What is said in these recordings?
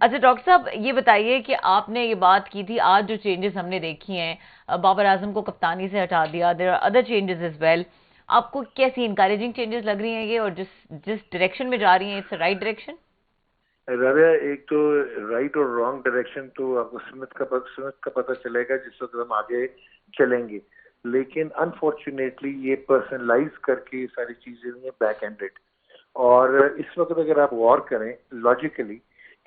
اچھا ڈاکٹر صاحب یہ بتائیے کہ آپ نے یہ بات کی تھی، آج جو چینجز ہم نے دیکھی ہیں، بابر اعظم کو کپتانی سے ہٹا دیا، there are other changes as well, آپ کو کیسی انکریجنگ چینجز لگ رہی ہیں یہ، اور جس ڈائریکشن میں جا رہی ہیں، اٹس رائٹ ڈائریکشن؟ رابعہ، ایک تو رائٹ اور رانگ ڈائریکشن تو آپ کو سمت کا پتہ چلے گا جس وقت ہم آگے چلیں گے، لیکن انفارچونیٹلی یہ پرسنلائز کر کے یہ ساری چیزیں ہوئی ہیں بیک اینڈڈ. اور اس وقت اگر آپ غور کریں لاجیکلی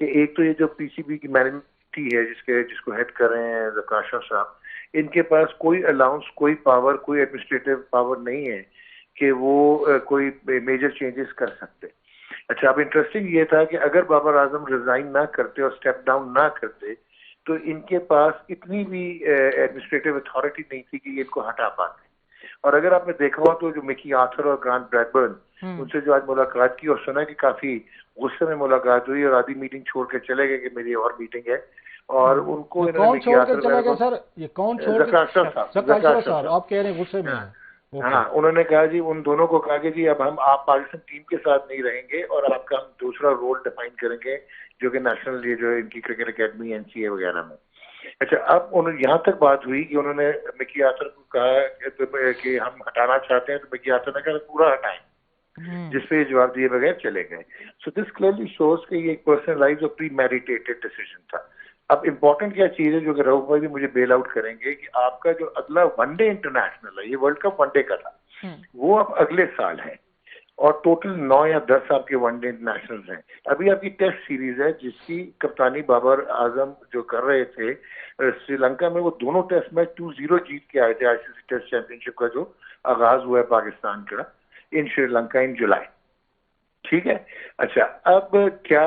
کہ ایک تو یہ جو پی سی بی کی مینجمنٹ ہے جس کو ہیڈ کر رہے ہیں زکریا صاحب، ان کے پاس کوئی الاؤنس، کوئی پاور، کوئی ایڈمنسٹریٹو پاور نہیں ہے کہ وہ کوئی میجر چینجز کر سکتے. اچھا، اب انٹرسٹنگ یہ تھا کہ اگر بابر اعظم ریزائن نہ کرتے اور اسٹیپ ڈاؤن نہ کرتے تو ان کے پاس اتنی بھی ایڈمنسٹریٹو اتھارٹی نہیں تھی کہ یہ ان کو ہٹا پاتے. اور اگر آپ نے دیکھا ہو تو جو مکی آرتھر اور گرانٹ بریڈبرن، ان سے جو آج ملاقات کی اور سنا کہ کافی غصے میں ملاقات ہوئی اور آدھی میٹنگ چھوڑ کے چلے گئے کہ میری اور میٹنگ ہے، اور ان کو یہ انہوں نے کون مکی چھوڑ کر آرتھر چلا میں گیا سر؟ یہ کون چھوڑ کے؟ زکریا زکاشرا صاحب، صاحب. آپ کہہ رہے ہیں غصے میں ہاں ہیں؟ اوکے. ہاں، انہوں نے کہا جی، ان دونوں کو کہا کہ جی اب آپ پاکستان ٹیم کے ساتھ نہیں رہیں گے اور آپ کا ہم دوسرا رول ڈیفائن کریں گے جو کہ نیشنل، یہ جو ان کی کرکٹ اکیڈمی این سی اے وغیرہ میں. اچھا، اب یہاں تک بات ہوئی کہ انہوں نے مکی آرتھر کو کہا کہ ہم ہٹانا چاہتے ہیں، تو مکی آرتھر نے کہا پورا ہٹائیں، جس پہ یہ جواب دیے بغیر چلے گئے. سو دس کلیئرلی شوز کہ یہ ایک پرسنلائز اور پری میڈیٹیٹڈ ڈیسیژن تھا. اب امپورٹنٹ کیا چیز ہے جو کہ رؤف بھائی بھی مجھے بیل آؤٹ کریں گے کہ آپ کا جو اگلا ون ڈے انٹرنیشنل ہے، یہ ورلڈ کپ ون ڈے کا تھا، وہ اب اگلے سال ہے، اور ٹوٹل 9 یا 10 آپ کے ون ڈے انٹرنیشنل ہیں. ابھی آپ کی ٹیسٹ سیریز ہے جس کی کپتانی بابر اعظم جو کر رہے تھے سری لنکا میں، وہ دونوں ٹیسٹ میچ 2-0 جیت کے آئے تھے آئی سی سی ٹیسٹ چیمپئن شپ کا جو آغاز ہوا ہے پاکستان کا ان شری لنکا ان جولائی. ٹھیک ہے. اچھا، اب کیا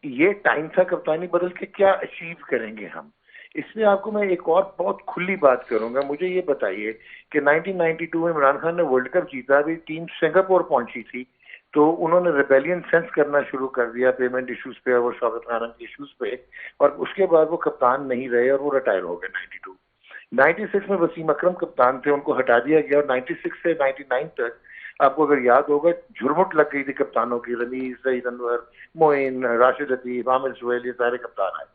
یہ ٹائم تھا کپتانی بدل کے کیا اچیو کریں گے ہم؟ اس میں آپ کو میں ایک اور بہت کھلی بات کروں گا. مجھے یہ بتائیے کہ 1992 میں عمران خان نے ورلڈ کپ جیتا، ابھی ٹیم سنگاپور پہنچی تھی تو انہوں نے ریبیلین سینس کرنا شروع کر دیا پیمنٹ ایشوز پہ اور شوکت خانم کے ایشوز پہ، اور اس کے بعد وہ کپتان نہیں رہے اور وہ ریٹائر ہو گئے. 96 میں وسیم اکرم کپتان تھے، ان کو ہٹا دیا گیا، اور 96 سے 99 تک آپ کو اگر یاد ہوگا جھرمٹ لگ گئی تھی کپتانوں کی، رمیز، زید انور، معین، راشد لطیف، عامر سہیل، یہ سارے کپتان آئے.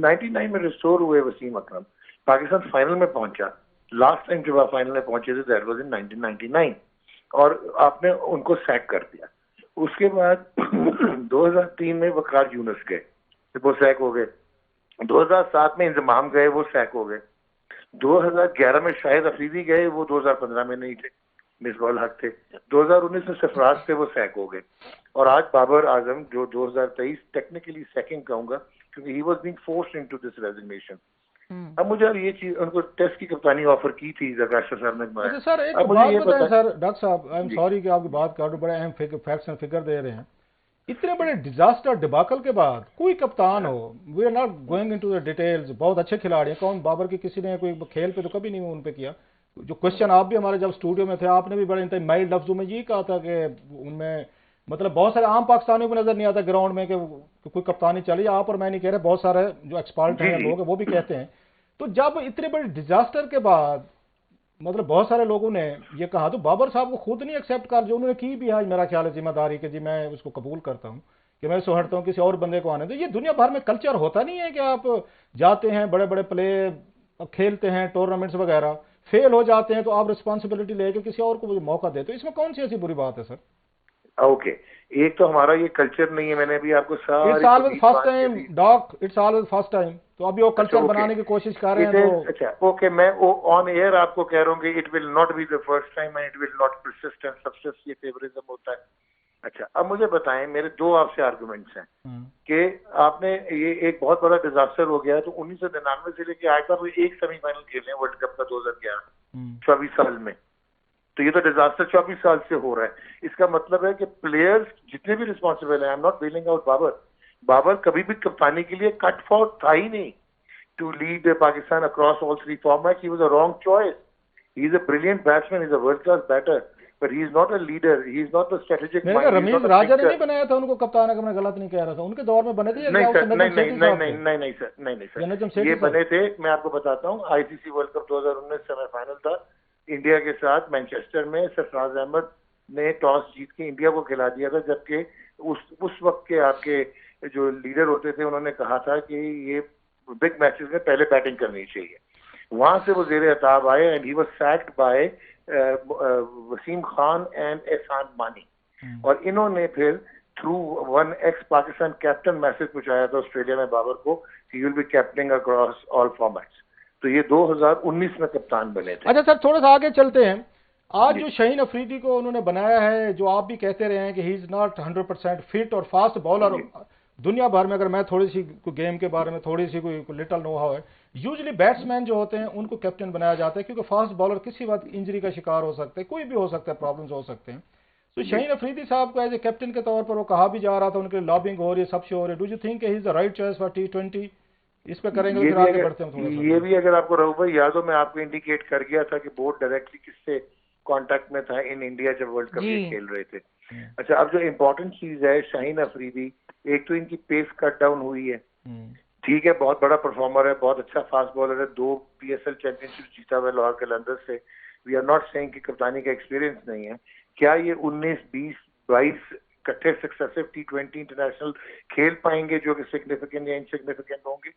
99 میں ریسٹور ہوئے وسیم اکرم، پاکستان فائنل میں پہنچا. لاسٹ ٹائم جب آپ فائنل میں پہنچے تھے دیٹ واز ان 1999، اور آپ نے ان کو سیک کر دیا. اس کے بعد 2003 میں وقار یونس گئے، وہ سیک ہو گئے. 2007 میں انضمام گئے، وہ سیک ہو گئے. 2011 میں شاہد افریدی گئے، وہ 2015 میں نہیں تھے، مس بال حق تھے. 2019 میں سرفراز تھے، وہ سیک ہو گئے. اور آج بابر اعظم جو 2023 ٹیکنیکلی سیکنڈ کہوں گا کیونکہ he was being forced into this resignation. اب مجھے یہ چیز، ان کو ٹیسٹ کی کپتانی آفر کی تھی زکریا صاحب نے. اچھا سر، ایک اب مجھے بات یہ بتائیں بتا. سر، ڈاکٹر صاحب آئی ایم جی سوری کہ آپ کی بات کر رہا ہوں، بڑے اہم فیکٹس اینڈ فگر دے رہے ہیں. اتنے بڑے ڈیزاسٹر ڈباکل کے بعد کوئی کپتان ہو، we are not going into the details, بہت اچھے کھلاڑی ہیں، کون بابر کی کسی نے کوئی کھیل پہ تو کبھی نہیں ان پہ کیا. جو کوشچن آپ بھی ہمارے جب اسٹوڈیو میں تھے، آپ نے بھی بڑے انتہائی مائلڈ لفظوں میں یہ کہا تھا کہ ان میں مطلب بہت سارے عام پاکستانیوں کو نظر نہیں آتا گراؤنڈ میں کہ کوئی کپتانی چلی. آپ اور میں نہیں کہہ رہے، بہت سارے جو ایکسپرٹ ہیں جی یا جی لوگ ہیں وہ بھی کہتے ہیں. تو جب اتنے بڑے ڈیزاسٹر کے بعد مطلب بہت سارے لوگوں نے یہ کہا، تو بابر صاحب کو خود نہیں ایکسیپٹ کر، جو انہوں نے کی بھی ہے میرا خیال ہے ذمہ داری کہ جی میں اس کو قبول کرتا ہوں کہ میں اس کو ہٹتا ہوں، کسی اور بندے کو آنے دو. یہ دنیا بھر میں کلچر ہوتا نہیں ہے کہ آپ جاتے ہیں بڑے بڑے پلے کھیلتے ہیں ٹورنامنٹس وغیرہ، فیل ہو جاتے ہیں تو آپ رسپانسبلٹی لے کے کسی اور کو موقع دیتے ہو. اس میں کون سی ایسی بری بات ہے سر؟ اوکے، ایک تو ہمارا یہ کلچر نہیں ہے، میں نے ابھی آپ کو اٹس ساری آلویز پولیس فرسٹ بات کہہ ٹائم دی. ڈاک، اٹس آلویز فرسٹ ٹائم. تو ابھی وہ اچھا کلچر اوکے، بنانے کی کوشش کر رہے ہیں اٹ تو از اچھا اوکے، میں آن ایئر آپ کو کہہ رہا ہوں کہ it will not be the first time and it will not persist and subsist. یہ فیوریزم ہوتا ہے. اچھا، اب مجھے بتائیں، میرے دو آپ سے آرگومنٹس ہیں کہ آپ نے یہ ایک بہت بڑا ڈیزاسٹر ہو گیا ہے. تو 1999 سے لے کے آج تک وہ ایک سیمی فائنل کھیلے ہیں ورلڈ کپ کا 2011، 24 سال میں. تو یہ تو ڈیزاسٹر 24 سال سے ہو رہا ہے. اس کا مطلب ہے کہ پلیئرز جتنے بھی ریسپانسبل ہیں، I am not bailing out Babar. Babar کبھی بھی کپتانی کے لیے کٹ فور تھا ہی نہیں to lead Pakistan across all three formats. He was a wrong choice. He is a brilliant batsman, he is a world class batter, but he is not a leader, he is not the strategic میرے کہا mind, he is Ramiz not a Raja نے thinker. نہیں بنایا تھا ان کو کپتان، اگر میں غلط نہیں کہہ رہا تھا، ان کے دور میں بنے تھے نہیں یا اس سر، نجم نہیں نہیں سیٹھی نہیں صاحب نہیں تھے نہیں نہیں سر، نہیں نہیں یا نجم سر، یہ سیٹھی صاحب؟ بنے تھے. میں آپ کو بتاتا ہوں، آئی سی سی ورلڈ کپ 2019 سیمی فائنل تھا انڈیا کے ساتھ مینچسٹر میں. سرفراز احمد نے ٹاس جیت کے انڈیا کو کھلا دیا تھا، جبکہ اس وقت کے آپ کے جو لیڈر ہوتے تھے انہوں نے کہا تھا کہ یہ بگ میچز میں پہلے بیٹنگ کرنی چاہیے. وہاں سے وہ زیر اعتاب آئے and he was sacked by Wasim Khan and Ehsan Mani, اور انہوں نے پھر through one ex Pakistan captain message پہنچایا تھا آسٹریلیا میں بابر کو کہ you will be captaining across all formats. تو یہ 2019 میں کپتان بنے تھے. اچھا سر تھوڑا سا آگے چلتے ہیں. آج جو شاہین افریدی کو انہوں نے بنایا ہے, جو آپ بھی کہتے رہے ہیں کہ ہی از ناٹ 100% فٹ اور فاسٹ بالر, دنیا بھر میں اگر میں تھوڑی سی گیم کے بارے میں تھوڑی سی کوئی لٹل نو ہاؤ ہے, یوزلی بیٹس مین جو ہوتے ہیں ان کو کیپٹن بنایا جاتا ہے کیونکہ فاسٹ بالر کسی وقت انجری کا شکار ہو سکتے ہیں, کوئی بھی ہو سکتا ہے, پرابلمز ہو سکتے ہیں. تو شاہین افریدی صاحب کو ایز اے کیپٹن کے طور پر وہ کہا بھی جا رہا تھا, ان کے لابنگ ہو رہی ہے, سب سے ہو رہی ہے. Do you think he is the right choice for T20؟ اس پہ کریں گے پھر آگے بڑھتے ہیں تھوڑا سا. یہ بھی اگر آپ کو رہو بھائی یاد ہو, میں آپ کو انڈیکیٹ کر گیا تھا کہ بورڈ ڈائریکٹلی کس سے کانٹیکٹ میں تھا ان انڈیا جب ورلڈ کپ یہ کھیل رہے تھے. اچھا, اب جو امپورٹنٹ چیز ہے شاہین افریدی, ایک تو ان کی پیس کٹ ڈاؤن ہوئی ہے, ٹھیک ہے, بہت بڑا پرفارمر ہے, بہت اچھا فاسٹ بالر ہے, 2 PSL چیمپئن شپ جیتا ہوا ہے لاہور قلندر سے. وی آر ناٹ سیئنگ کہ کپتانی کا ایکسپیرینس نہیں ہے. کیا یہ 19 20 22 اکٹھے سکسیسو T20 انٹرنیشنل کھیل پائیں گے جو کہ سگنیفیکینٹ یا انسگنیفیکینٹ ہوں گے؟